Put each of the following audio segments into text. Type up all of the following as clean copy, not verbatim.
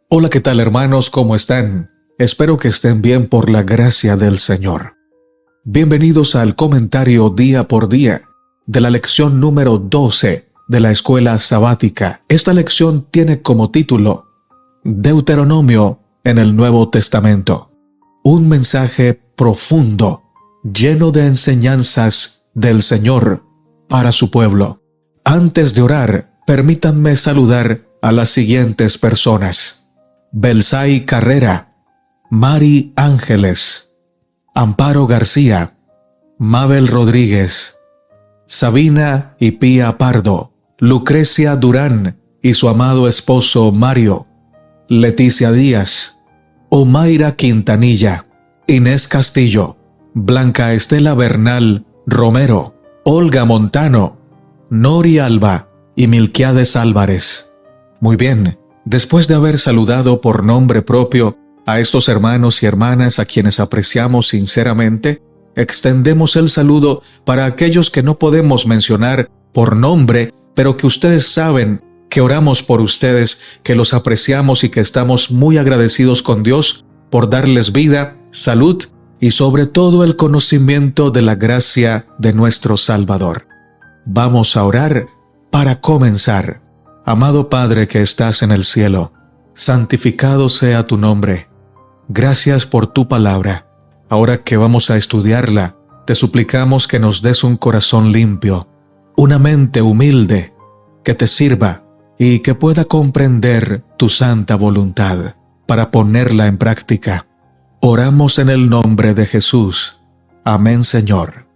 Hola, ¿qué tal, hermanos? ¿Cómo están? Espero que estén bien por la gracia del Señor. Bienvenidos al comentario día por día de la lección número 12 de la escuela sabática. Esta lección tiene como título Deuteronomio en el Nuevo Testamento. Un mensaje profundo, lleno de enseñanzas del Señor para su pueblo. Antes de orar, permítanme saludar a las siguientes personas: Belsay Carrera, Mari Ángeles, Amparo García, Mabel Rodríguez, Sabina y Pía Pardo, Lucrecia Durán y su amado esposo Mario, Leticia Díaz, Omaira Quintanilla, Inés Castillo, Blanca Estela Bernal Romero, Olga Montano, Nori Alba y Milquiades Álvarez. Muy bien, después de haber saludado por nombre propio a estos hermanos y hermanas a quienes apreciamos sinceramente, extendemos el saludo para aquellos que no podemos mencionar por nombre, pero que ustedes saben que oramos por ustedes, que los apreciamos y que estamos muy agradecidos con Dios por darles vida, salud y sobre todo el conocimiento de la gracia de nuestro Salvador. Vamos a orar para comenzar. Amado Padre que estás en el cielo, santificado sea tu nombre. Gracias por tu palabra. Ahora que vamos a estudiarla, te suplicamos que nos des un corazón limpio, una mente humilde, que te sirva y que pueda comprender tu santa voluntad para ponerla en práctica. Oramos en el nombre de Jesús. Amén, Señor.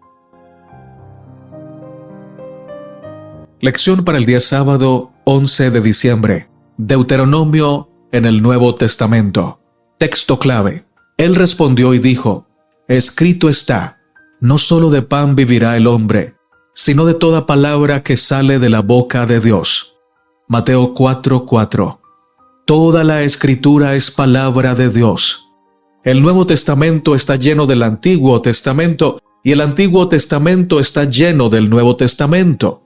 Lección para el día sábado 11 de diciembre. Deuteronomio en el Nuevo Testamento. Texto clave. Él respondió y dijo: Escrito está, no solo de pan vivirá el hombre, sino de toda palabra que sale de la boca de Dios. Mateo 4:4. Toda la Escritura es palabra de Dios. El Nuevo Testamento está lleno del Antiguo Testamento y el Antiguo Testamento está lleno del Nuevo Testamento,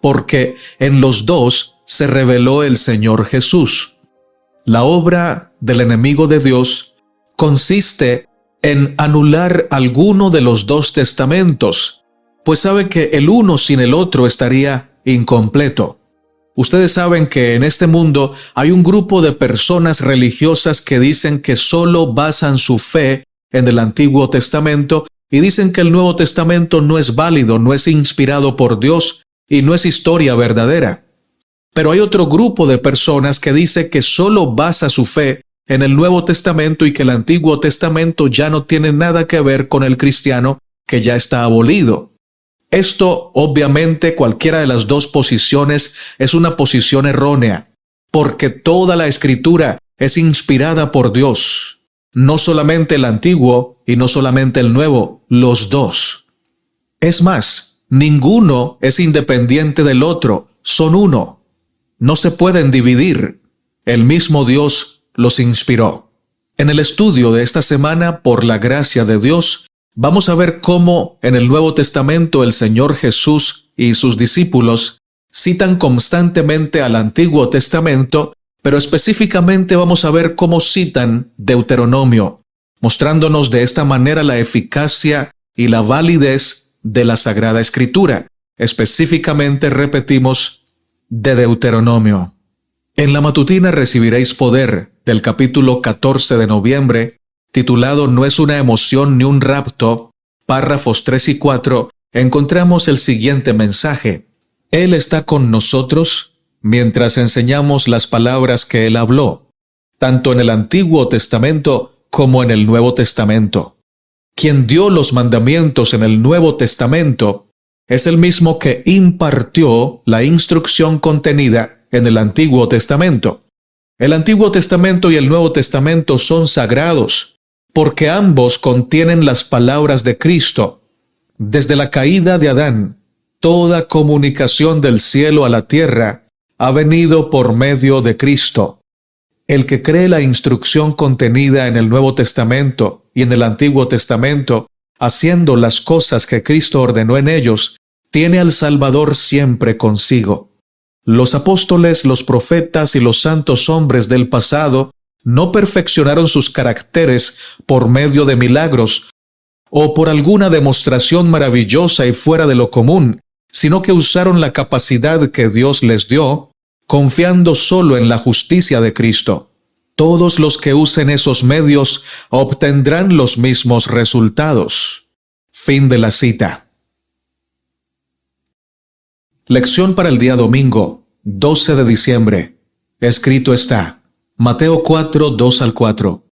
porque en los dos se reveló el Señor Jesús. La obra del enemigo de Dios consiste en anular alguno de los dos testamentos, pues sabe que el uno sin el otro estaría incompleto. Ustedes saben que en este mundo hay un grupo de personas religiosas que dicen que solo basan su fe en el Antiguo Testamento y dicen que el Nuevo Testamento no es válido, no es inspirado por Dios y no es historia verdadera. Pero hay otro grupo de personas que dice que solo basa su fe en el Nuevo Testamento y que el Antiguo Testamento ya no tiene nada que ver con el cristiano, que ya está abolido. Esto, obviamente, cualquiera de las dos posiciones es una posición errónea, porque toda la Escritura es inspirada por Dios. No solamente el Antiguo y no solamente el Nuevo, los dos. Es más, ninguno es independiente del otro, son uno. No se pueden dividir. El mismo Dios los inspiró. En el estudio de esta semana, por la gracia de Dios, vamos a ver cómo en el Nuevo Testamento el Señor Jesús y sus discípulos citan constantemente al Antiguo Testamento, pero específicamente vamos a ver cómo citan Deuteronomio, mostrándonos de esta manera la eficacia y la validez de la Sagrada Escritura. Específicamente repetimos de Deuteronomio. En la matutina recibiréis poder, del capítulo 14 de noviembre, titulado No es una emoción ni un rapto, párrafos 3 y 4, encontramos el siguiente mensaje: Él está con nosotros mientras enseñamos las palabras que Él habló, tanto en el Antiguo Testamento como en el Nuevo Testamento. Quien dio los mandamientos en el Nuevo Testamento es el mismo que impartió la instrucción contenida en el Antiguo Testamento. El Antiguo Testamento y el Nuevo Testamento son sagrados, porque ambos contienen las palabras de Cristo. Desde la caída de Adán, toda comunicación del cielo a la tierra ha venido por medio de Cristo. El que cree la instrucción contenida en el Nuevo Testamento y en el Antiguo Testamento, haciendo las cosas que Cristo ordenó en ellos, tiene al Salvador siempre consigo. Los apóstoles, los profetas y los santos hombres del pasado no perfeccionaron sus caracteres por medio de milagros o por alguna demostración maravillosa y fuera de lo común, sino que usaron la capacidad que Dios les dio, confiando solo en la justicia de Cristo. Todos los que usen esos medios obtendrán los mismos resultados. Fin de la cita. Lección para el día domingo, 12 de diciembre. Escrito está, Mateo 4, 2 al 4.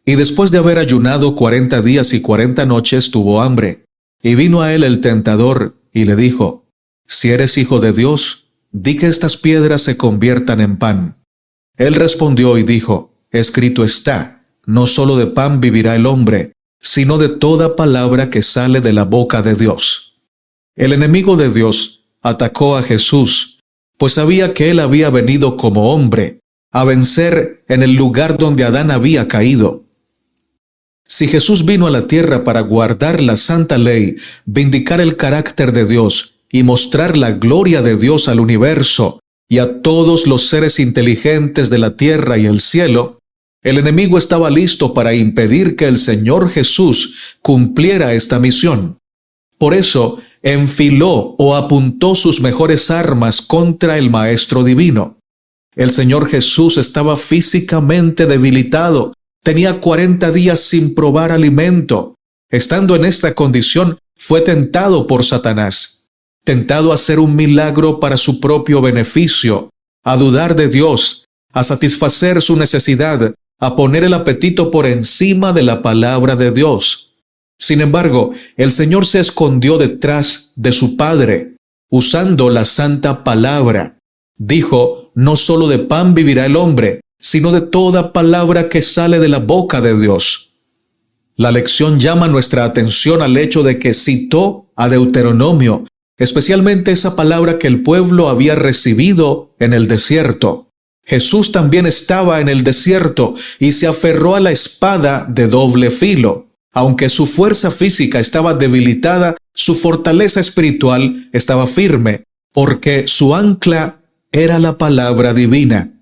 Y después de haber ayunado 40 días y 40 noches tuvo hambre. Y vino a él el tentador y le dijo, si eres hijo de Dios, di que estas piedras se conviertan en pan. Él respondió y dijo, escrito está, no solo de pan vivirá el hombre, sino de toda palabra que sale de la boca de Dios. El enemigo de Dios atacó a Jesús, pues sabía que él había venido como hombre, a vencer en el lugar donde Adán había caído. Si Jesús vino a la tierra para guardar la santa ley, vindicar el carácter de Dios y mostrar la gloria de Dios al universo y a todos los seres inteligentes de la tierra y el cielo, el enemigo estaba listo para impedir que el Señor Jesús cumpliera esta misión. Por eso, enfiló o apuntó sus mejores armas contra el Maestro Divino. El Señor Jesús estaba físicamente debilitado, tenía 40 días sin probar alimento. Estando en esta condición, fue tentado por Satanás, tentado a hacer un milagro para su propio beneficio, a dudar de Dios, a satisfacer su necesidad, a poner el apetito por encima de la palabra de Dios. Sin embargo, el Señor se escondió detrás de su Padre, usando la santa palabra. Dijo, no solo de pan vivirá el hombre, sino de toda palabra que sale de la boca de Dios. La lección llama nuestra atención al hecho de que citó a Deuteronomio, especialmente esa palabra que el pueblo había recibido en el desierto. Jesús también estaba en el desierto y se aferró a la espada de doble filo. Aunque su fuerza física estaba debilitada, su fortaleza espiritual estaba firme, porque su ancla era la palabra divina.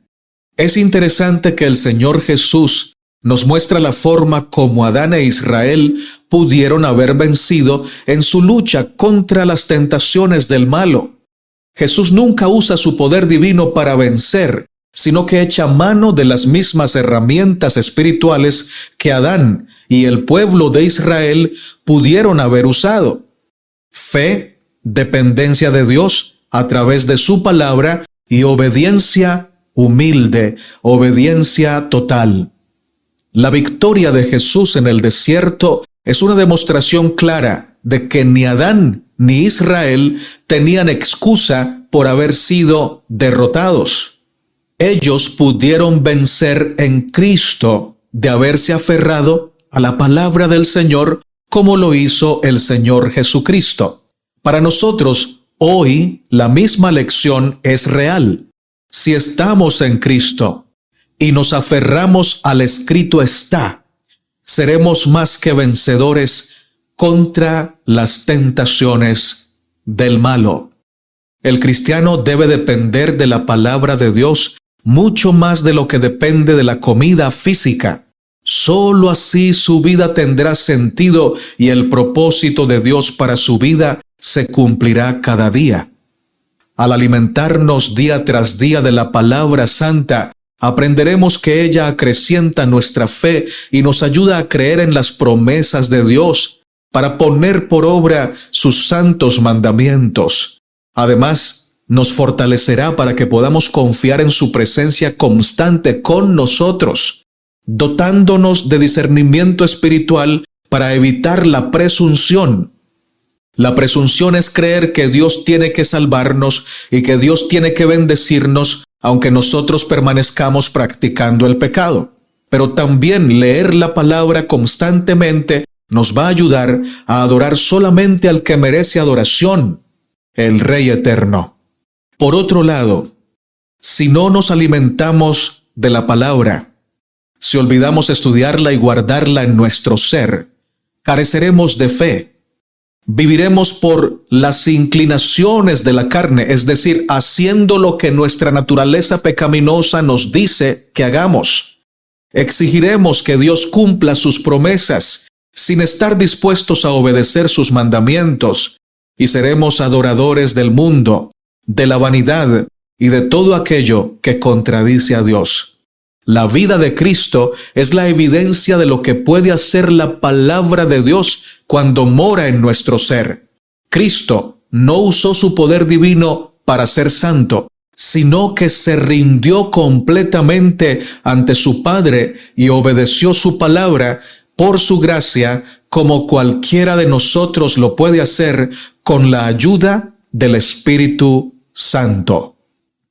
Es interesante que el Señor Jesús nos muestra la forma como Adán e Israel pudieron haber vencido en su lucha contra las tentaciones del malo. Jesús nunca usa su poder divino para vencer, sino que echa mano de las mismas herramientas espirituales que Adán y el pueblo de Israel pudieron haber usado. Fe, dependencia de Dios a través de su palabra y obediencia humilde, obediencia total. La victoria de Jesús en el desierto es una demostración clara de que ni Adán ni Israel tenían excusa por haber sido derrotados. Ellos pudieron vencer en Cristo de haberse aferrado a la palabra del Señor como lo hizo el Señor Jesucristo. Para nosotros, hoy, la misma lección es real. Si estamos en Cristo y nos aferramos al escrito está, seremos más que vencedores contra las tentaciones del malo. El cristiano debe depender de la palabra de Dios mucho más de lo que depende de la comida física. Solo así su vida tendrá sentido y el propósito de Dios para su vida se cumplirá cada día. Al alimentarnos día tras día de la palabra santa, aprenderemos que ella acrecienta nuestra fe y nos ayuda a creer en las promesas de Dios para poner por obra sus santos mandamientos. Además, nos fortalecerá para que podamos confiar en su presencia constante con nosotros, dotándonos de discernimiento espiritual para evitar la presunción. La presunción es creer que Dios tiene que salvarnos y que Dios tiene que bendecirnos, aunque nosotros permanezcamos practicando el pecado. Pero también leer la palabra constantemente nos va a ayudar a adorar solamente al que merece adoración, el Rey eterno. Por otro lado, si no nos alimentamos de la palabra, si olvidamos estudiarla y guardarla en nuestro ser, careceremos de fe. Viviremos por las inclinaciones de la carne, es decir, haciendo lo que nuestra naturaleza pecaminosa nos dice que hagamos. Exigiremos que Dios cumpla sus promesas sin estar dispuestos a obedecer sus mandamientos, y seremos adoradores del mundo, de la vanidad y de todo aquello que contradice a Dios. La vida de Cristo es la evidencia de lo que puede hacer la palabra de Dios cuando mora en nuestro ser. Cristo no usó su poder divino para ser santo, sino que se rindió completamente ante su Padre y obedeció su palabra por su gracia, como cualquiera de nosotros lo puede hacer con la ayuda del Espíritu Santo.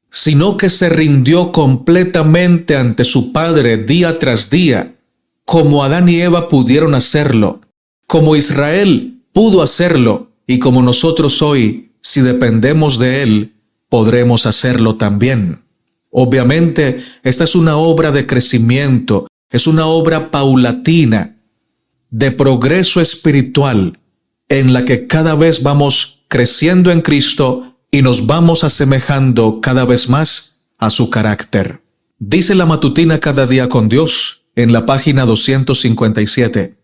Sino que se rindió completamente ante su Padre día tras día, como Adán y Eva pudieron hacerlo, como Israel pudo hacerlo, y como nosotros hoy, si dependemos de Él, podremos hacerlo también. Obviamente, esta es una obra de crecimiento, es una obra paulatina, de progreso espiritual, en la que cada vez vamos creciendo en Cristo y nos vamos asemejando cada vez más a su carácter. Dice la matutina Cada Día con Dios, en la página 257.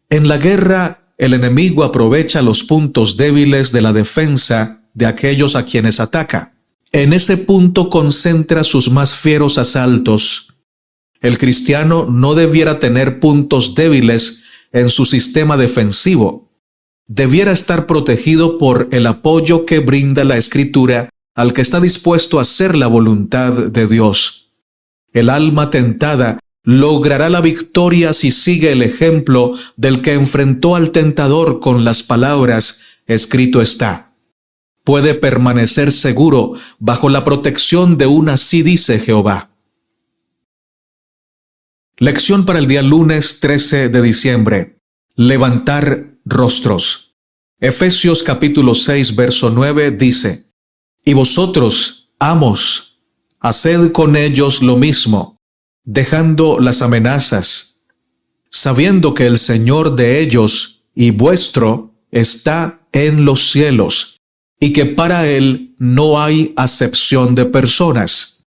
En la guerra, el enemigo aprovecha los puntos débiles de la defensa de aquellos a quienes ataca. En ese punto concentra sus más fieros asaltos. El cristiano no debiera tener puntos débiles en su sistema defensivo. Debiera estar protegido por el apoyo que brinda la Escritura al que está dispuesto a hacer la voluntad de Dios. El alma tentada logrará la victoria si sigue el ejemplo del que enfrentó al tentador con las palabras: escrito está. Puede permanecer seguro bajo la protección de un así dice Jehová. Lección para el día lunes 13 de diciembre. Levantar rostros. Efesios capítulo 6 verso 9 dice: Y vosotros, amos, haced con ellos lo mismo, dejando las amenazas, sabiendo que el Señor de ellos y vuestro está en los cielos, y que para Él no hay acepción de personas.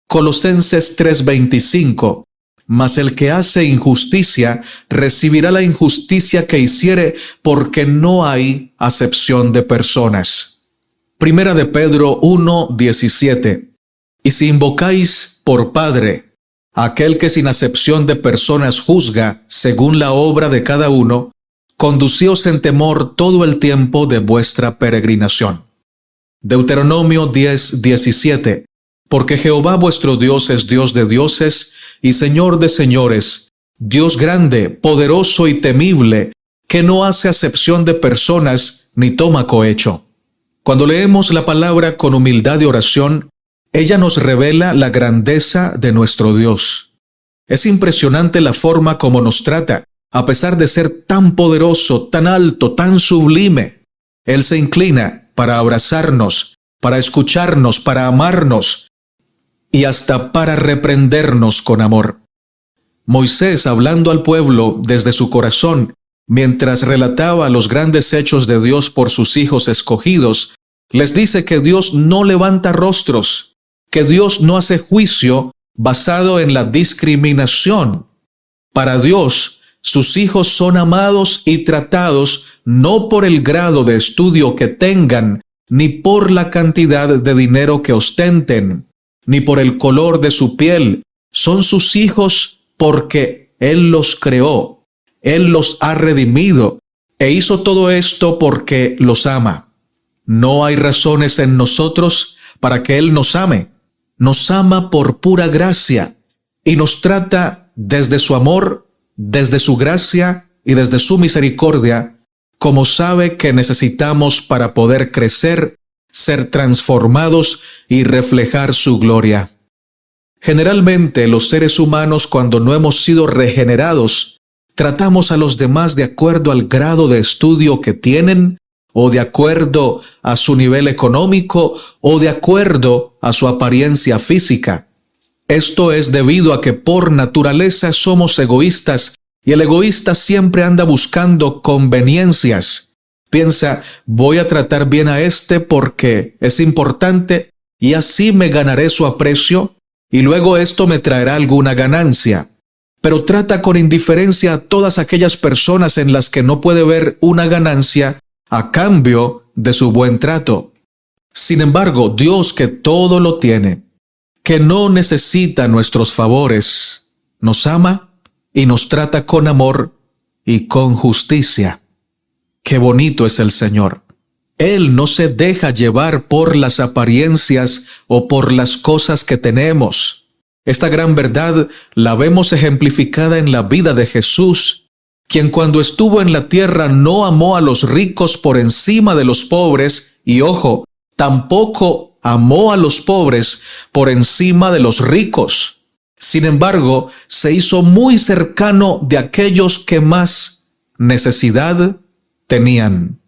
Colosenses 3:25. Mas el que hace injusticia recibirá la injusticia que hiciere, porque no hay acepción de personas. Primera de Pedro 1:17. Y si invocáis por Padre a aquel que sin acepción de personas juzga según la obra de cada uno, conducíos en temor todo el tiempo de vuestra peregrinación. Deuteronomio 10:17. Porque Jehová vuestro Dios es Dios de dioses y Señor de señores, Dios grande, poderoso y temible, que no hace acepción de personas ni toma cohecho. Cuando leemos la palabra con humildad y oración, ella nos revela la grandeza de nuestro Dios. Es impresionante la forma como nos trata, a pesar de ser tan poderoso, tan alto, tan sublime. Él se inclina para abrazarnos, para escucharnos, para amarnos, y hasta para reprendernos con amor. Moisés, hablando al pueblo desde su corazón, mientras relataba los grandes hechos de Dios por sus hijos escogidos, les dice que Dios no levanta rostros, que Dios no hace juicio basado en la discriminación. Para Dios, sus hijos son amados y tratados no por el grado de estudio que tengan, ni por la cantidad de dinero que ostenten, ni por el color de su piel. Son sus hijos porque Él los creó, Él los ha redimido, e hizo todo esto porque los ama. No hay razones en nosotros para que Él nos ame. Nos ama por pura gracia, y nos trata desde su amor, desde su gracia y desde su misericordia, como sabe que necesitamos para poder crecer, ser transformados y reflejar su gloria. Generalmente los seres humanos, cuando no hemos sido regenerados, tratamos a los demás de acuerdo al grado de estudio que tienen, o de acuerdo a su nivel económico, o de acuerdo a su apariencia física. Esto es debido a que por naturaleza somos egoístas, y el egoísta siempre anda buscando conveniencias. Piensa, voy a tratar bien a este porque es importante y así me ganaré su aprecio y luego esto me traerá alguna ganancia. pero trata con indiferencia a todas aquellas personas en las que no puede ver una ganancia a cambio de su buen trato. Sin embargo, Dios, que todo lo tiene, que no necesita nuestros favores, nos ama y nos trata con amor y con justicia. Qué bonito es el Señor. Él no se deja llevar por las apariencias o por las cosas que tenemos. Esta gran verdad la vemos ejemplificada en la vida de Jesús, quien cuando estuvo en la tierra no amó a los ricos por encima de los pobres y, ojo, tampoco amó a los pobres por encima de los ricos. Sin embargo, se hizo muy cercano de aquellos que más necesidad tenían.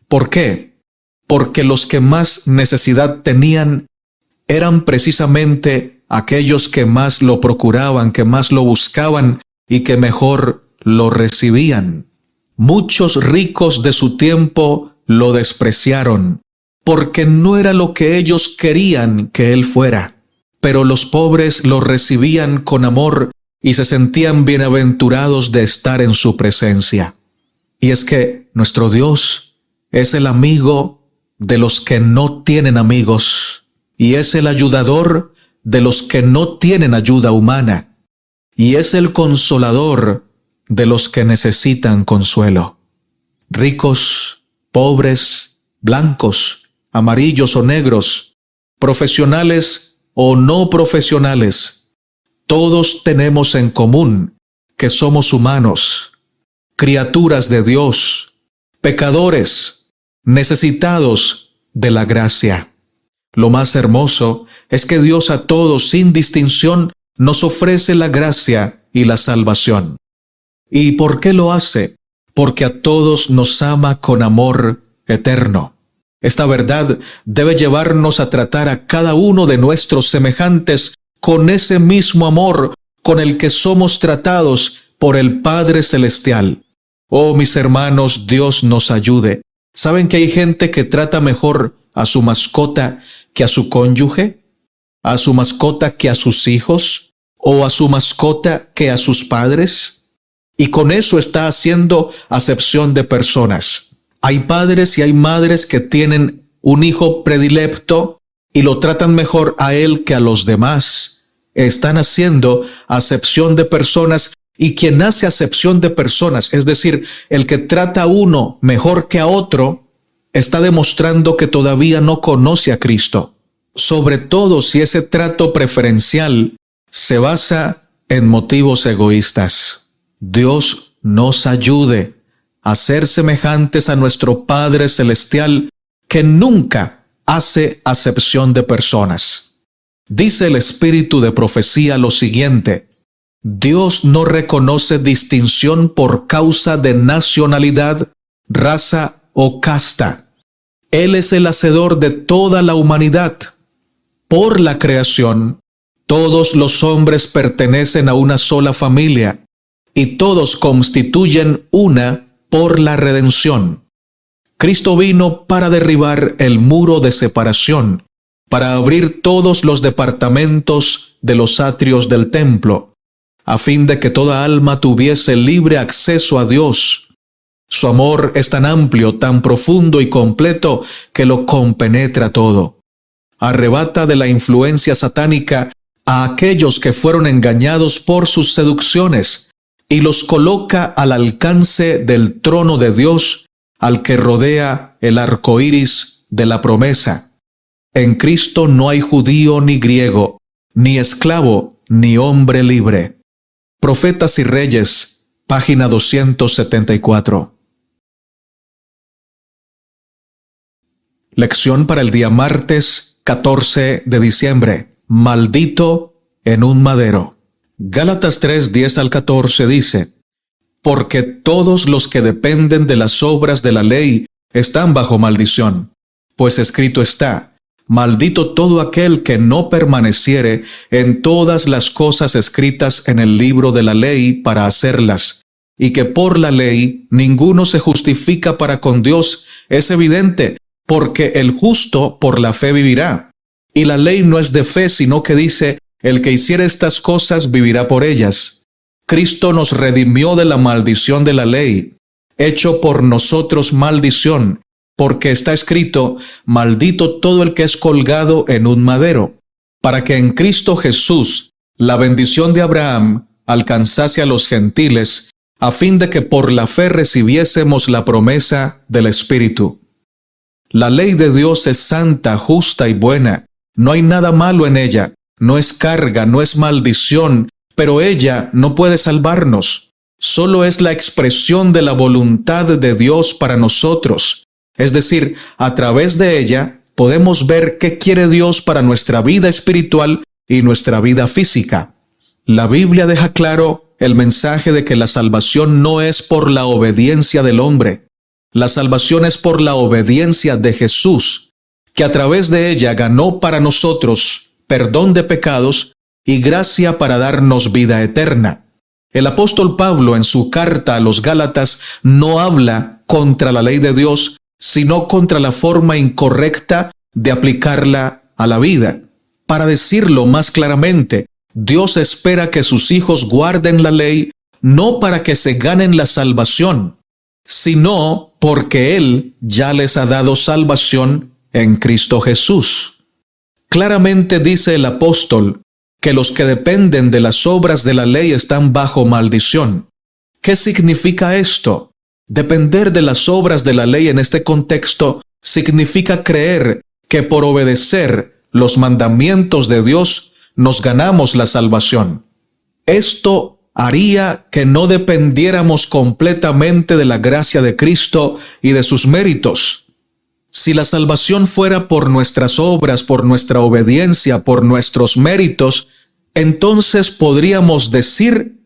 ¿Por qué? Porque los que más necesidad tenían eran precisamente aquellos que más lo procuraban, que más lo buscaban y que mejor lo recibían. Muchos ricos de su tiempo lo despreciaron, porque no era lo que ellos querían que él fuera. Pero los pobres lo recibían con amor y se sentían bienaventurados de estar en su presencia. Y es que nuestro Dios es el amigo de los que no tienen amigos, y es el ayudador de los que no tienen ayuda humana, y es el consolador de los que necesitan consuelo. Ricos, pobres, blancos, amarillos o negros, profesionales o no profesionales, todos tenemos en común que somos humanos, criaturas de Dios, pecadores, necesitados de la gracia. Lo más hermoso es que Dios a todos, sin distinción, nos ofrece la gracia y la salvación. ¿Y por qué lo hace? Porque a todos nos ama con amor eterno. Esta verdad debe llevarnos a tratar a cada uno de nuestros semejantes con ese mismo amor con el que somos tratados por el Padre Celestial. Oh, mis hermanos, Dios nos ayude. ¿Saben que hay gente que trata mejor a su mascota que a su cónyuge? ¿A su mascota que a sus hijos? ¿O a su mascota que a sus padres? Y con eso está haciendo acepción de personas. Hay padres y hay madres que tienen un hijo predilecto y lo tratan mejor a él que a los demás. Están haciendo acepción de personas, y quien hace acepción de personas, es decir, el que trata a uno mejor que a otro, está demostrando que todavía no conoce a Cristo. Sobre todo si ese trato preferencial se basa en motivos egoístas. Dios nos ayude a ser semejantes a nuestro Padre Celestial, que nunca hace acepción de personas. Dice el Espíritu de Profecía lo siguiente: Dios no reconoce distinción por causa de nacionalidad, raza o casta. Él es el hacedor de toda la humanidad. Por la creación, todos los hombres pertenecen a una sola familia, y todos constituyen una por la redención. Cristo vino para derribar el muro de separación, para abrir todos los departamentos de los atrios del templo, a fin de que toda alma tuviese libre acceso a Dios. Su amor es tan amplio, tan profundo y completo que lo compenetra todo. Arrebata de la influencia satánica a aquellos que fueron engañados por sus seducciones y los coloca al alcance del trono de Dios, al que rodea el arco iris de la promesa. En Cristo no hay judío ni griego, ni esclavo ni hombre libre. Profetas y Reyes, página 274. Lección para el día martes 14 de diciembre. Maldito en un madero. Gálatas 3, 10 al 14 dice: Porque todos los que dependen de las obras de la ley están bajo maldición. Pues escrito está: Maldito todo aquel que no permaneciere en todas las cosas escritas en el libro de la ley para hacerlas, y que por la ley ninguno se justifica para con Dios, es evidente, porque el justo por la fe vivirá. Y la ley no es de fe, sino que dice: el que hiciere estas cosas vivirá por ellas. Cristo nos redimió de la maldición de la ley, hecho por nosotros maldición, porque está escrito, maldito todo el que es colgado en un madero, para que en Cristo Jesús la bendición de Abraham alcanzase a los gentiles, a fin de que por la fe recibiésemos la promesa del Espíritu. La ley de Dios es santa, justa y buena. No hay nada malo en ella, no es carga, no es maldición, pero ella no puede salvarnos. Solo es la expresión de la voluntad de Dios para nosotros. Es decir, a través de ella podemos ver qué quiere Dios para nuestra vida espiritual y nuestra vida física. La Biblia deja claro el mensaje de que la salvación no es por la obediencia del hombre. La salvación es por la obediencia de Jesús, que a través de ella ganó para nosotros perdón de pecados y gracia para darnos vida eterna. El apóstol Pablo en su carta a los Gálatas no habla contra la ley de Dios, sino contra la forma incorrecta de aplicarla a la vida. Para decirlo más claramente, Dios espera que sus hijos guarden la ley no para que se ganen la salvación, sino porque Él ya les ha dado salvación en Cristo Jesús. Claramente dice el apóstol que los que dependen de las obras de la ley están bajo maldición. ¿Qué significa esto? Depender de las obras de la ley en este contexto significa creer que por obedecer los mandamientos de Dios nos ganamos la salvación. Esto haría que no dependiéramos completamente de la gracia de Cristo y de sus méritos. Si la salvación fuera por nuestras obras, por nuestra obediencia, por nuestros méritos, entonces podríamos decir,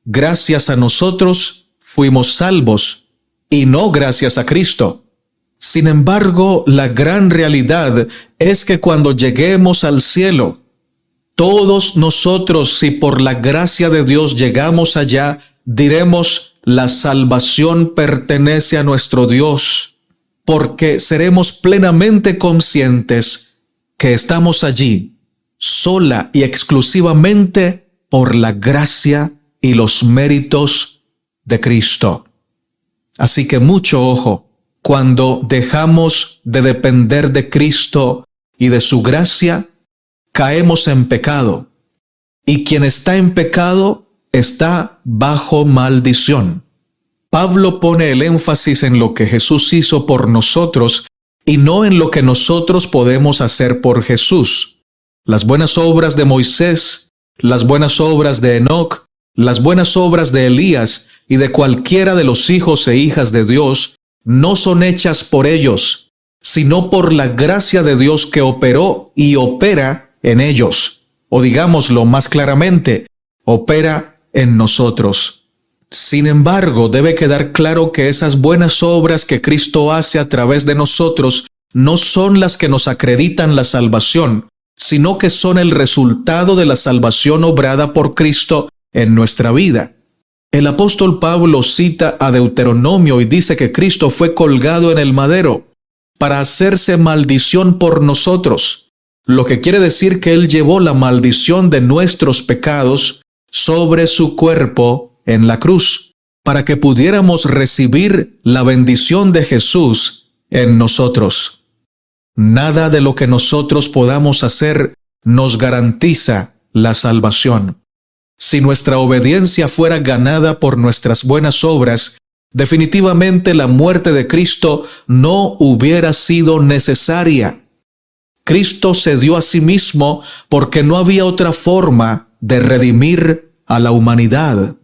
gracias a nosotros fuimos salvos, y no gracias a Cristo. Sin embargo, la gran realidad es que cuando lleguemos al cielo, todos nosotros, si por la gracia de Dios llegamos allá, diremos, la salvación pertenece a nuestro Dios, porque seremos plenamente conscientes que estamos allí, sola y exclusivamente por la gracia y los méritos de Cristo. Así que mucho ojo, cuando dejamos de depender de Cristo y de su gracia, caemos en pecado. Y quien está en pecado está bajo maldición. Pablo pone el énfasis en lo que Jesús hizo por nosotros y no en lo que nosotros podemos hacer por Jesús. Las buenas obras de Moisés, las buenas obras de Enoc, las buenas obras de Elías y de cualquiera de los hijos e hijas de Dios no son hechas por ellos, sino por la gracia de Dios que operó y opera en ellos. O digámoslo más claramente, opera en nosotros. Sin embargo, debe quedar claro que esas buenas obras que Cristo hace a través de nosotros no son las que nos acreditan la salvación, sino que son el resultado de la salvación obrada por Cristo en nuestra vida. El apóstol Pablo cita a Deuteronomio y dice que Cristo fue colgado en el madero para hacerse maldición por nosotros, lo que quiere decir que Él llevó la maldición de nuestros pecados sobre su cuerpo en la cruz, para que pudiéramos recibir la bendición de Jesús en nosotros. Nada de lo que nosotros podamos hacer nos garantiza la salvación. Si nuestra obediencia fuera ganada por nuestras buenas obras, definitivamente la muerte de Cristo no hubiera sido necesaria. Cristo se dio a sí mismo porque no había otra forma de redimir a la humanidad.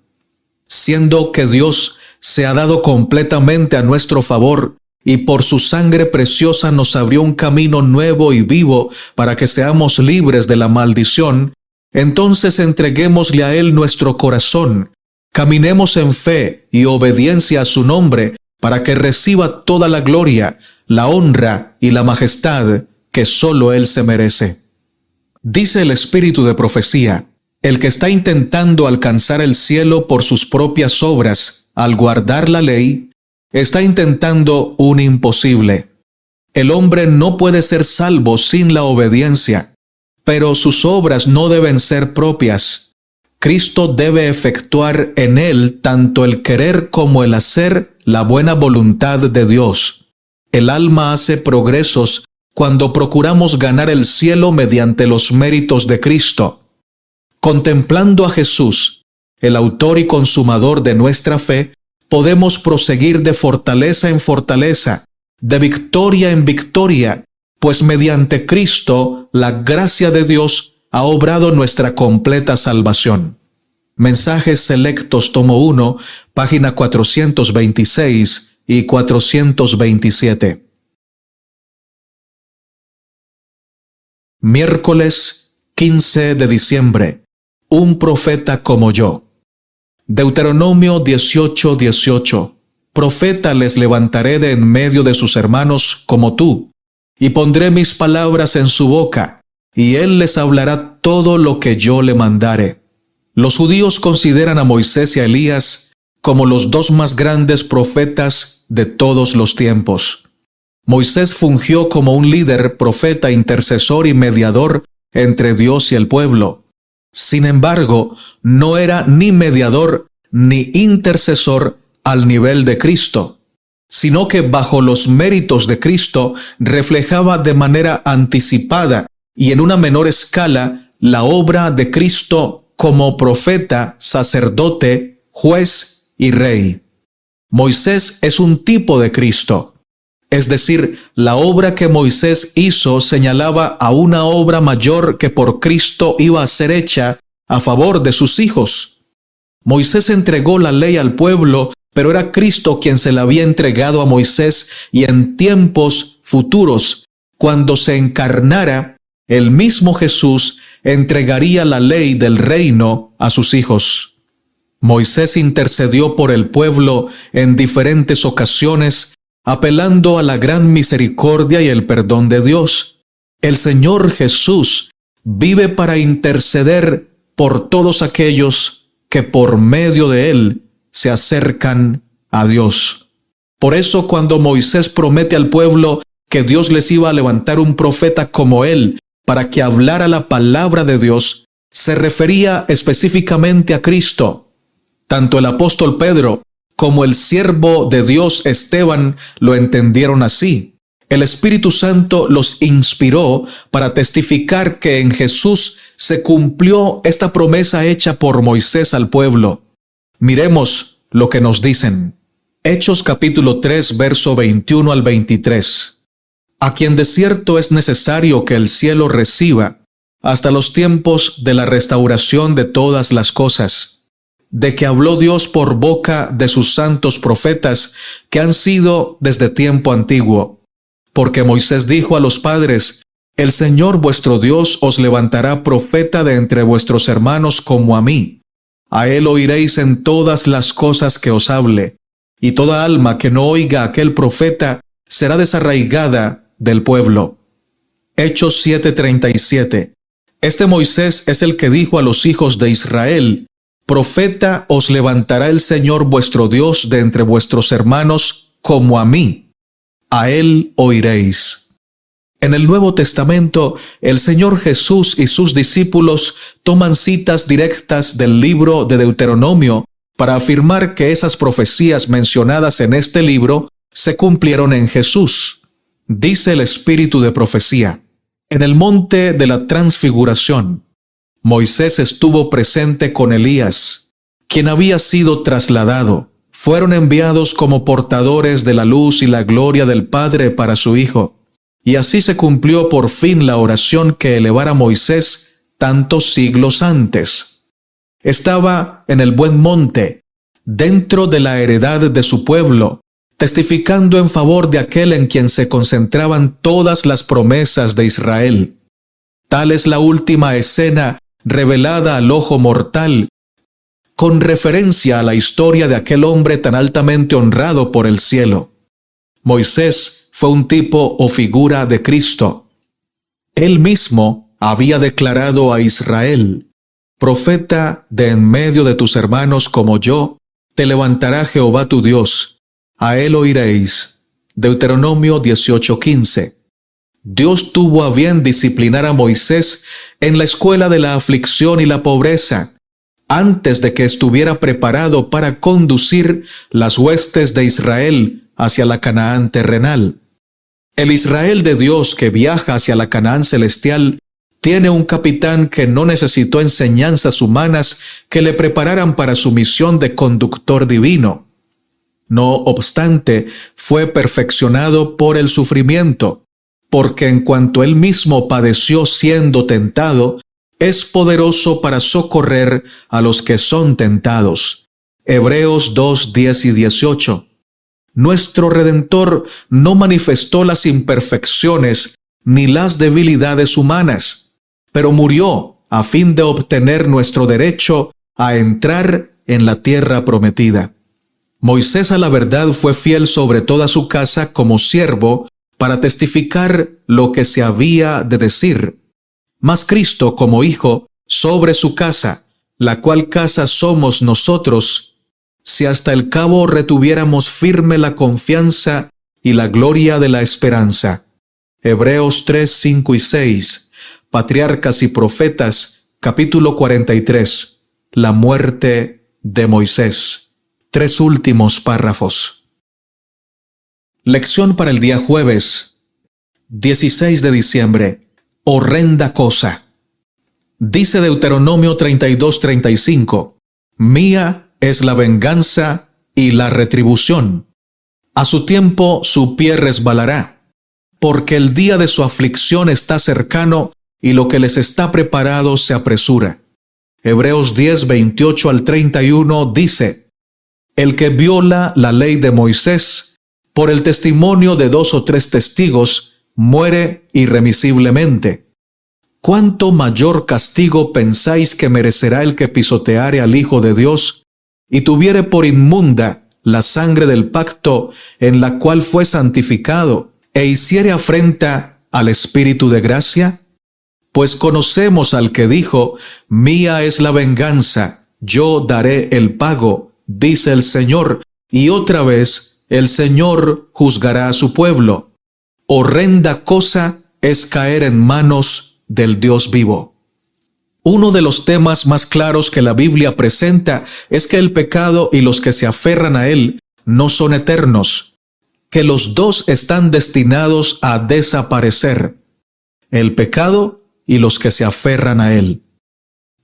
Siendo que Dios se ha dado completamente a nuestro favor y por su sangre preciosa nos abrió un camino nuevo y vivo para que seamos libres de la maldición, entonces entreguémosle a Él nuestro corazón, caminemos en fe y obediencia a su nombre para que reciba toda la gloria, la honra y la majestad que solo Él se merece. Dice el Espíritu de profecía, el que está intentando alcanzar el cielo por sus propias obras al guardar la ley, está intentando un imposible. El hombre no puede ser salvo sin la obediencia, pero sus obras no deben ser propias. Cristo debe efectuar en él tanto el querer como el hacer la buena voluntad de Dios. El alma hace progresos cuando procuramos ganar el cielo mediante los méritos de Cristo. Contemplando a Jesús, el autor y consumador de nuestra fe, podemos proseguir de fortaleza en fortaleza, de victoria en victoria, pues mediante Cristo la gracia de Dios ha obrado nuestra completa salvación. Mensajes Selectos, tomo 1, página 426 y 427. Miércoles 15 de diciembre. Un profeta como yo. Deuteronomio 18:18. Profeta les levantaré de en medio de sus hermanos como tú, y pondré mis palabras en su boca, y él les hablará todo lo que yo le mandare. Los judíos consideran a Moisés y a Elías como los dos más grandes profetas de todos los tiempos. Moisés fungió como un líder, profeta, intercesor y mediador entre Dios y el pueblo. Sin embargo, no era ni mediador ni intercesor al nivel de Cristo, sino que bajo los méritos de Cristo reflejaba de manera anticipada y en una menor escala la obra de Cristo como profeta, sacerdote, juez y rey. Moisés es un tipo de Cristo. Es decir, la obra que Moisés hizo señalaba a una obra mayor que por Cristo iba a ser hecha a favor de sus hijos. Moisés entregó la ley al pueblo, pero era Cristo quien se la había entregado a Moisés, y en tiempos futuros, cuando se encarnara, el mismo Jesús entregaría la ley del reino a sus hijos. Moisés intercedió por el pueblo en diferentes ocasiones, apelando a la gran misericordia y el perdón de Dios. El Señor Jesús vive para interceder por todos aquellos que por medio de Él se acercan a Dios. Por eso, cuando Moisés promete al pueblo que Dios les iba a levantar un profeta como él para que hablara la palabra de Dios, se refería específicamente a Cristo. Tanto el apóstol Pedro como el siervo de Dios Esteban lo entendieron así. El Espíritu Santo los inspiró para testificar que en Jesús se cumplió esta promesa hecha por Moisés al pueblo. Miremos lo que nos dicen. Hechos capítulo 3, verso 21 al 23. A quien de cierto es necesario que el cielo reciba hasta los tiempos de la restauración de todas las cosas, de que habló Dios por boca de sus santos profetas que han sido desde tiempo antiguo. Porque Moisés dijo a los padres: el Señor vuestro Dios os levantará profeta de entre vuestros hermanos como a mí. A él oiréis en todas las cosas que os hable, y toda alma que no oiga a aquel profeta será desarraigada del pueblo. Hechos 7:37. Este Moisés es el que dijo a los hijos de Israel: profeta os levantará el Señor vuestro Dios de entre vuestros hermanos como a mí. A él oiréis. En el Nuevo Testamento, el Señor Jesús y sus discípulos toman citas directas del libro de Deuteronomio para afirmar que esas profecías mencionadas en este libro se cumplieron en Jesús. Dice el Espíritu de profecía: en el monte de la transfiguración, Moisés estuvo presente con Elías, quien había sido trasladado. Fueron enviados como portadores de la luz y la gloria del Padre para su Hijo. Y así se cumplió por fin la oración que elevara Moisés tantos siglos antes. Estaba en el buen monte, dentro de la heredad de su pueblo, testificando en favor de aquel en quien se concentraban todas las promesas de Israel. Tal es la última escena revelada al ojo mortal, con referencia a la historia de aquel hombre tan altamente honrado por el cielo. Moisés fue un tipo o figura de Cristo. Él mismo había declarado a Israel: profeta de en medio de tus hermanos como yo, te levantará Jehová tu Dios, a él oiréis. Deuteronomio 18:15. Dios tuvo a bien disciplinar a Moisés en la escuela de la aflicción y la pobreza, antes de que estuviera preparado para conducir las huestes de Israel hacia la Canaán terrenal. El Israel de Dios que viaja hacia la Canaán celestial tiene un capitán que no necesitó enseñanzas humanas que le prepararan para su misión de conductor divino. No obstante, fue perfeccionado por el sufrimiento, porque en cuanto él mismo padeció siendo tentado, es poderoso para socorrer a los que son tentados. Hebreos 2, 10 y 18. Nuestro Redentor no manifestó las imperfecciones ni las debilidades humanas, pero murió a fin de obtener nuestro derecho a entrar en la tierra prometida. Moisés a la verdad fue fiel sobre toda su casa como siervo para testificar lo que se había de decir. Mas Cristo como hijo sobre su casa, la cual casa somos nosotros, si hasta el cabo retuviéramos firme la confianza y la gloria de la esperanza. Hebreos 3, 5 y 6, Patriarcas y Profetas, capítulo 43, la muerte de Moisés. 3 últimos párrafos. Lección para el día jueves, 16 de diciembre. Horrenda cosa. Dice Deuteronomio 32:35, mía es la venganza y la retribución. A su tiempo su pie resbalará, porque el día de su aflicción está cercano y lo que les está preparado se apresura. Hebreos 10:28 al 31 dice, el que viola la ley de Moisés, por el testimonio de 2 o 3 testigos, muere irremisiblemente. ¿Cuánto mayor castigo pensáis que merecerá el que pisoteare al Hijo de Dios y tuviere por inmunda la sangre del pacto en la cual fue santificado e hiciere afrenta al Espíritu de gracia? Pues conocemos al que dijo, mía es la venganza, yo daré el pago, dice el Señor, y otra vez el Señor juzgará a su pueblo. Horrenda cosa es caer en manos del Dios vivo. Uno de los temas más claros que la Biblia presenta es que el pecado y los que se aferran a él no son eternos, que los dos están destinados a desaparecer, el pecado y los que se aferran a él.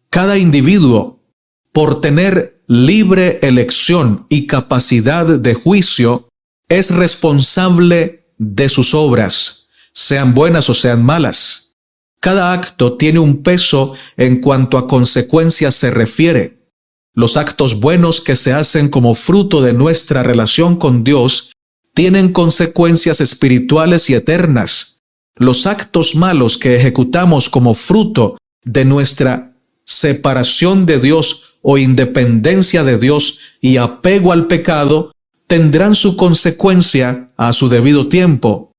Cada individuo, por tener libre elección y capacidad de juicio, es responsable de sus obras, sean buenas o sean malas. Cada acto tiene un peso en cuanto a consecuencias se refiere. Los actos buenos que se hacen como fruto de nuestra relación con Dios tienen consecuencias espirituales y eternas. Los actos malos que ejecutamos como fruto de nuestra separación de Dios o independencia de Dios y apego al pecado tendrán su consecuencia a su debido tiempo.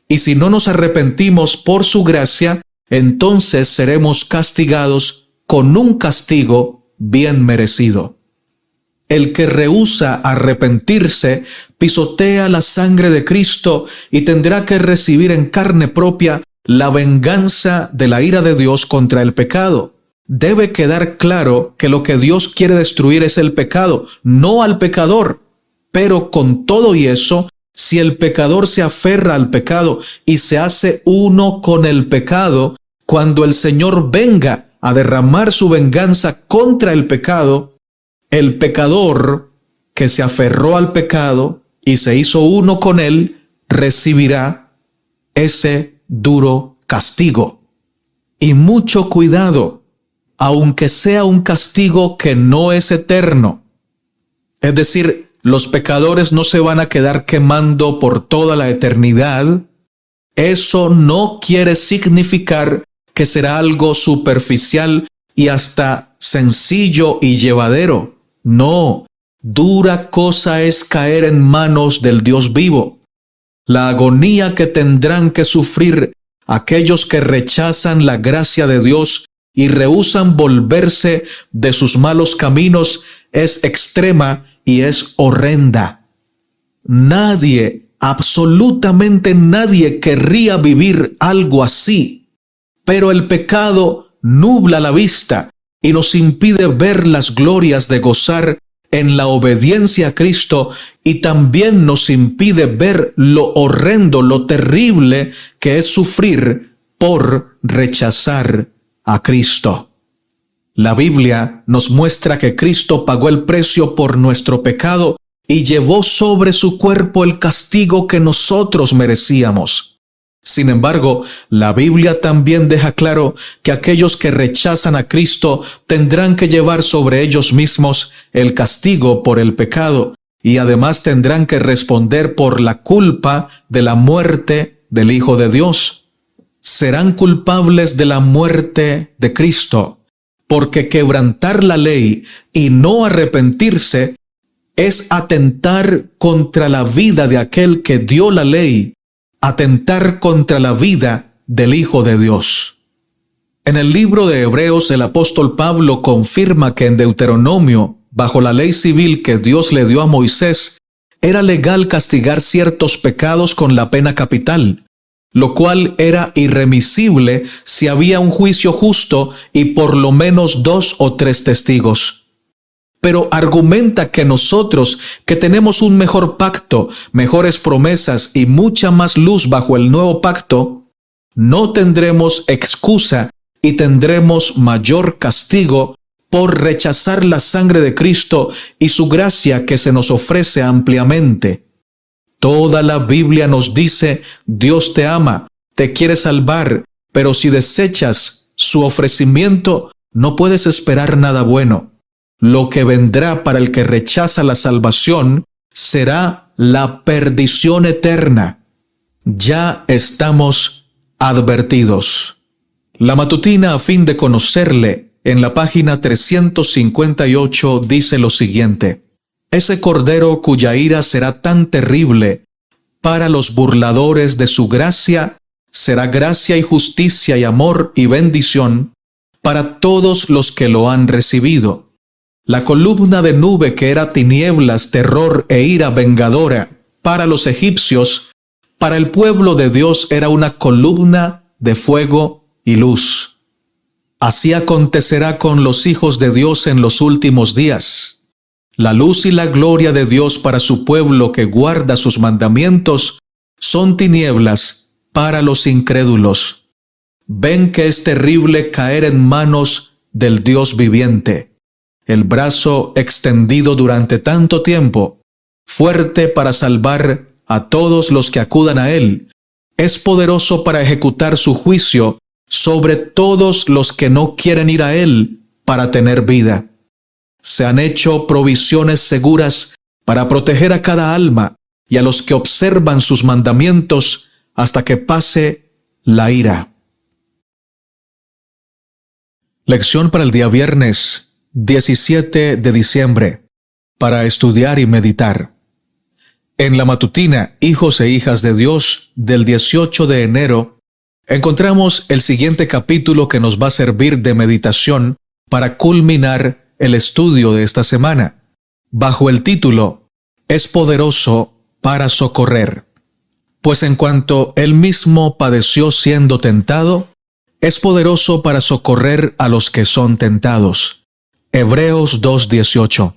Y si no nos arrepentimos por su gracia, entonces seremos castigados con un castigo bien merecido. El que rehúsa arrepentirse pisotea la sangre de Cristo y tendrá que recibir en carne propia la venganza de la ira de Dios contra el pecado. Debe quedar claro que lo que Dios quiere destruir es el pecado, no al pecador. Pero con todo y eso, si el pecador se aferra al pecado y se hace uno con el pecado, cuando el Señor venga a derramar su venganza contra el pecado pecador que se aferró al pecado y se hizo uno con él, recibirá ese duro castigo. Y mucho cuidado, aunque sea un castigo que no es eterno. Es decir, los pecadores no se van a quedar quemando por toda la eternidad. Eso no quiere significar que será algo superficial y hasta sencillo y llevadero. No, dura cosa es caer en manos del Dios vivo. La agonía que tendrán que sufrir aquellos que rechazan la gracia de Dios y rehúsan volverse de sus malos caminos es extrema y es horrenda. Nadie, absolutamente nadie querría vivir algo así, pero el pecado nubla la vista y nos impide ver las glorias de gozar en la obediencia a Cristo, y también nos impide ver lo horrendo, lo terrible que es sufrir por rechazar a Cristo. La Biblia nos muestra que Cristo pagó el precio por nuestro pecado y llevó sobre su cuerpo el castigo que nosotros merecíamos. Sin embargo, la Biblia también deja claro que aquellos que rechazan a Cristo tendrán que llevar sobre ellos mismos el castigo por el pecado, y además tendrán que responder por la culpa de la muerte del Hijo de Dios. Serán culpables de la muerte de Cristo, porque quebrantar la ley y no arrepentirse es atentar contra la vida de aquel que dio la ley, atentar contra la vida del Hijo de Dios. En el libro de Hebreos, el apóstol Pablo confirma que en Deuteronomio, bajo la ley civil que Dios le dio a Moisés, era legal castigar ciertos pecados con la pena capital, lo cual era irremisible si había un juicio justo y por lo menos 2 o 3 testigos. Pero argumenta que nosotros, que tenemos un mejor pacto, mejores promesas y mucha más luz bajo el nuevo pacto, no tendremos excusa y tendremos mayor castigo por rechazar la sangre de Cristo y su gracia que se nos ofrece ampliamente. Toda la Biblia nos dice: Dios te ama, te quiere salvar, pero si desechas su ofrecimiento, no puedes esperar nada bueno. Lo que vendrá para el que rechaza la salvación será la perdición eterna. Ya estamos advertidos. La matutina, a fin de conocerle, en la página 358 dice lo siguiente: ese cordero cuya ira será tan terrible para los burladores de su gracia, será gracia y justicia y amor y bendición para todos los que lo han recibido. La columna de nube que era tinieblas, terror e ira vengadora para los egipcios, para el pueblo de Dios era una columna de fuego y luz. Así acontecerá con los hijos de Dios en los últimos días. La luz y la gloria de Dios para su pueblo que guarda sus mandamientos son tinieblas para los incrédulos. Ven que es terrible caer en manos del Dios viviente. El brazo extendido durante tanto tiempo, fuerte para salvar a todos los que acudan a Él, es poderoso para ejecutar su juicio sobre todos los que no quieren ir a Él para tener vida. Se han hecho provisiones seguras para proteger a cada alma y a los que observan sus mandamientos hasta que pase la ira. Lección para el día viernes 17 de diciembre, para estudiar y meditar. En la matutina Hijos e Hijas de Dios del 18 de enero, encontramos el siguiente capítulo que nos va a servir de meditación para culminar el estudio de esta semana, bajo el título «Es poderoso para socorrer». Pues en cuanto Él mismo padeció siendo tentado, es poderoso para socorrer a los que son tentados. Hebreos 2:18.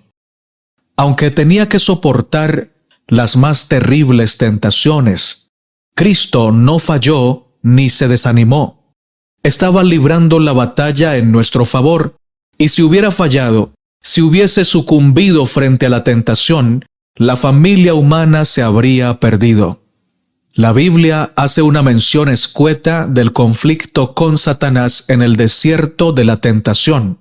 Aunque tenía que soportar las más terribles tentaciones, Cristo no falló ni se desanimó. Estaba librando la batalla en nuestro favor, y si hubiera fallado, si hubiese sucumbido frente a la tentación, la familia humana se habría perdido. La Biblia hace una mención escueta del conflicto con Satanás en el desierto de la tentación.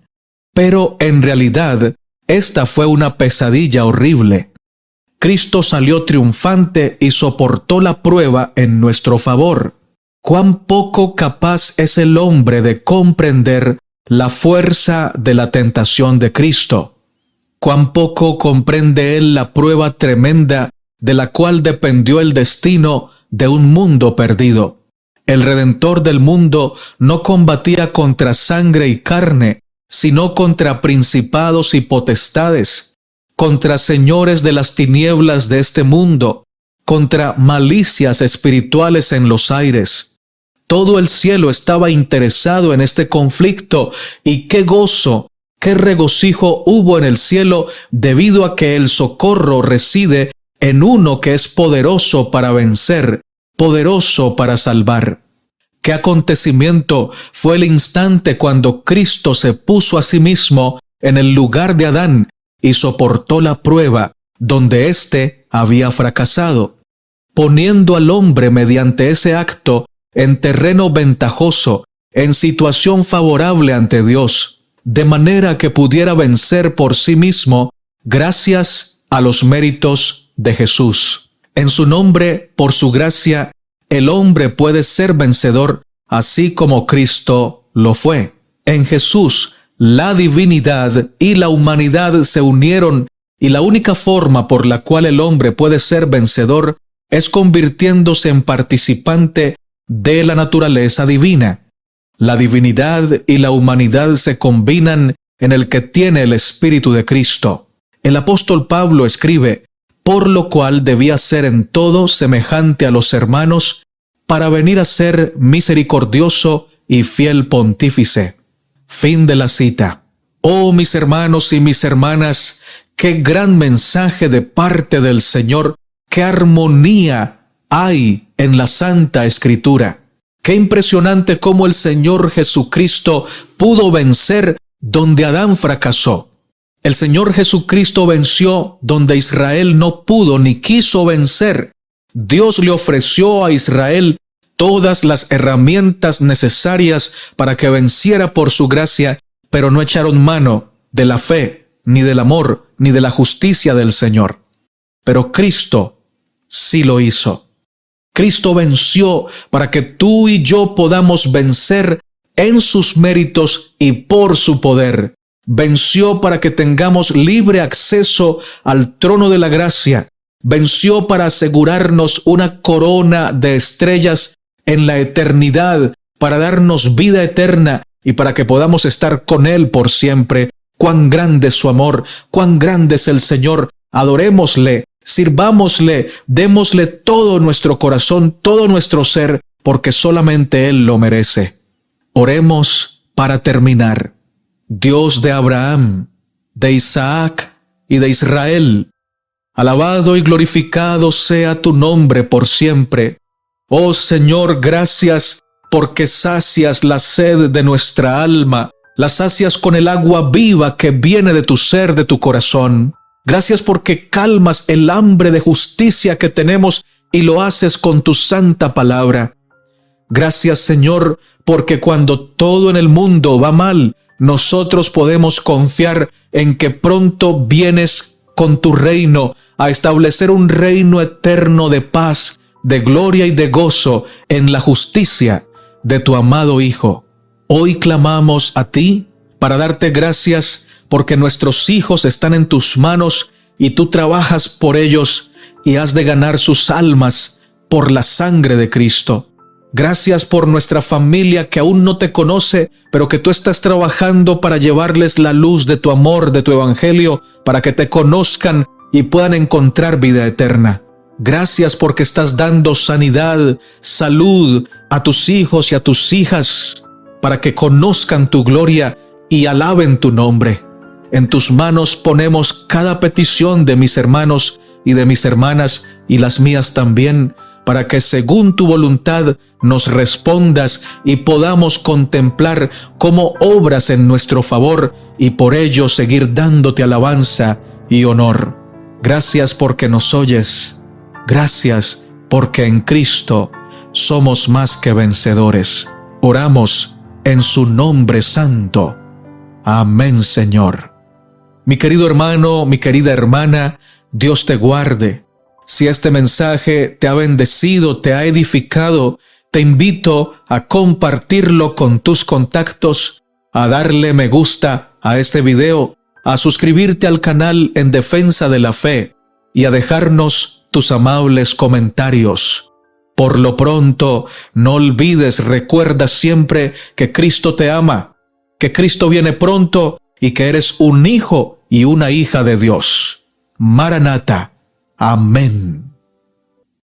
Pero en realidad, esta fue una pesadilla horrible. Cristo salió triunfante y soportó la prueba en nuestro favor. Cuán poco capaz es el hombre de comprender la fuerza de la tentación de Cristo. Cuán poco comprende él la prueba tremenda de la cual dependió el destino de un mundo perdido. El Redentor del mundo no combatía contra sangre y carne, sino contra principados y potestades, contra señores de las tinieblas de este mundo, contra malicias espirituales en los aires. Todo el cielo estaba interesado en este conflicto, y qué gozo qué regocijo hubo en el cielo debido a que el socorro reside en uno que es poderoso para vencer, poderoso para salvar. ¿Qué acontecimiento fue el instante cuando Cristo se puso a sí mismo en el lugar de Adán y soportó la prueba donde éste había fracasado, poniendo al hombre mediante ese acto en terreno ventajoso, en situación favorable ante Dios, de manera que pudiera vencer por sí mismo gracias a los méritos de Jesús? En su nombre, por su gracia, el hombre puede ser vencedor, así como Cristo lo fue. En Jesús, la divinidad y la humanidad se unieron, y la única forma por la cual el hombre puede ser vencedor es convirtiéndose en participante de la naturaleza divina. La divinidad y la humanidad se combinan en el que tiene el Espíritu de Cristo. El apóstol Pablo escribe: por lo cual debía ser en todo semejante a los hermanos, para venir a ser misericordioso y fiel pontífice. Fin de la cita. Oh, mis hermanos y mis hermanas, qué gran mensaje de parte del Señor, qué armonía hay en la Santa Escritura. Qué impresionante cómo el Señor Jesucristo pudo vencer donde Adán fracasó. El Señor Jesucristo venció donde Israel no pudo ni quiso vencer. Dios le ofreció a Israel todas las herramientas necesarias para que venciera por su gracia, pero no echaron mano de la fe, ni del amor, ni de la justicia del Señor. Pero Cristo sí lo hizo. Cristo venció para que tú y yo podamos vencer en sus méritos y por su poder. Venció para que tengamos libre acceso al trono de la gracia. Venció para asegurarnos una corona de estrellas en la eternidad, para darnos vida eterna y para que podamos estar con Él por siempre. Cuán grande es su amor, cuán grande es el Señor. Adorémosle, sirvámosle, démosle todo nuestro corazón, todo nuestro ser, porque solamente Él lo merece. Oremos para terminar. Dios de Abraham, de Isaac y de Israel, alabado y glorificado sea tu nombre por siempre. Oh Señor, gracias porque sacias la sed de nuestra alma, la sacias con el agua viva que viene de tu ser, de tu corazón. Gracias porque calmas el hambre de justicia que tenemos y lo haces con tu santa palabra. Gracias, Señor, porque cuando todo en el mundo va mal, nosotros podemos confiar en que pronto vienes con tu reino a establecer un reino eterno de paz, de gloria y de gozo en la justicia de tu amado Hijo. Hoy clamamos a ti para darte gracias porque nuestros hijos están en tus manos y tú trabajas por ellos y has de ganar sus almas por la sangre de Cristo. Gracias por nuestra familia que aún no te conoce, pero que tú estás trabajando para llevarles la luz de tu amor, de tu evangelio, para que te conozcan y puedan encontrar vida eterna. Gracias porque estás dando sanidad, salud a tus hijos y a tus hijas, para que conozcan tu gloria y alaben tu nombre. En tus manos ponemos cada petición de mis hermanos y de mis hermanas y las mías también, para que según tu voluntad nos respondas y podamos contemplar cómo obras en nuestro favor y por ello seguir dándote alabanza y honor. Gracias porque nos oyes. Gracias porque en Cristo somos más que vencedores. Oramos en su nombre santo. Amén, Señor. Mi querido hermano, mi querida hermana, Dios te guarde. Si este mensaje te ha bendecido, te ha edificado, te invito a compartirlo con tus contactos, a darle me gusta a este video, a suscribirte al canal En Defensa de la Fe y a dejarnos tus amables comentarios. Por lo pronto, no olvides, recuerda siempre que Cristo te ama, que Cristo viene pronto y que eres un hijo y una hija de Dios. Maranata. Amén.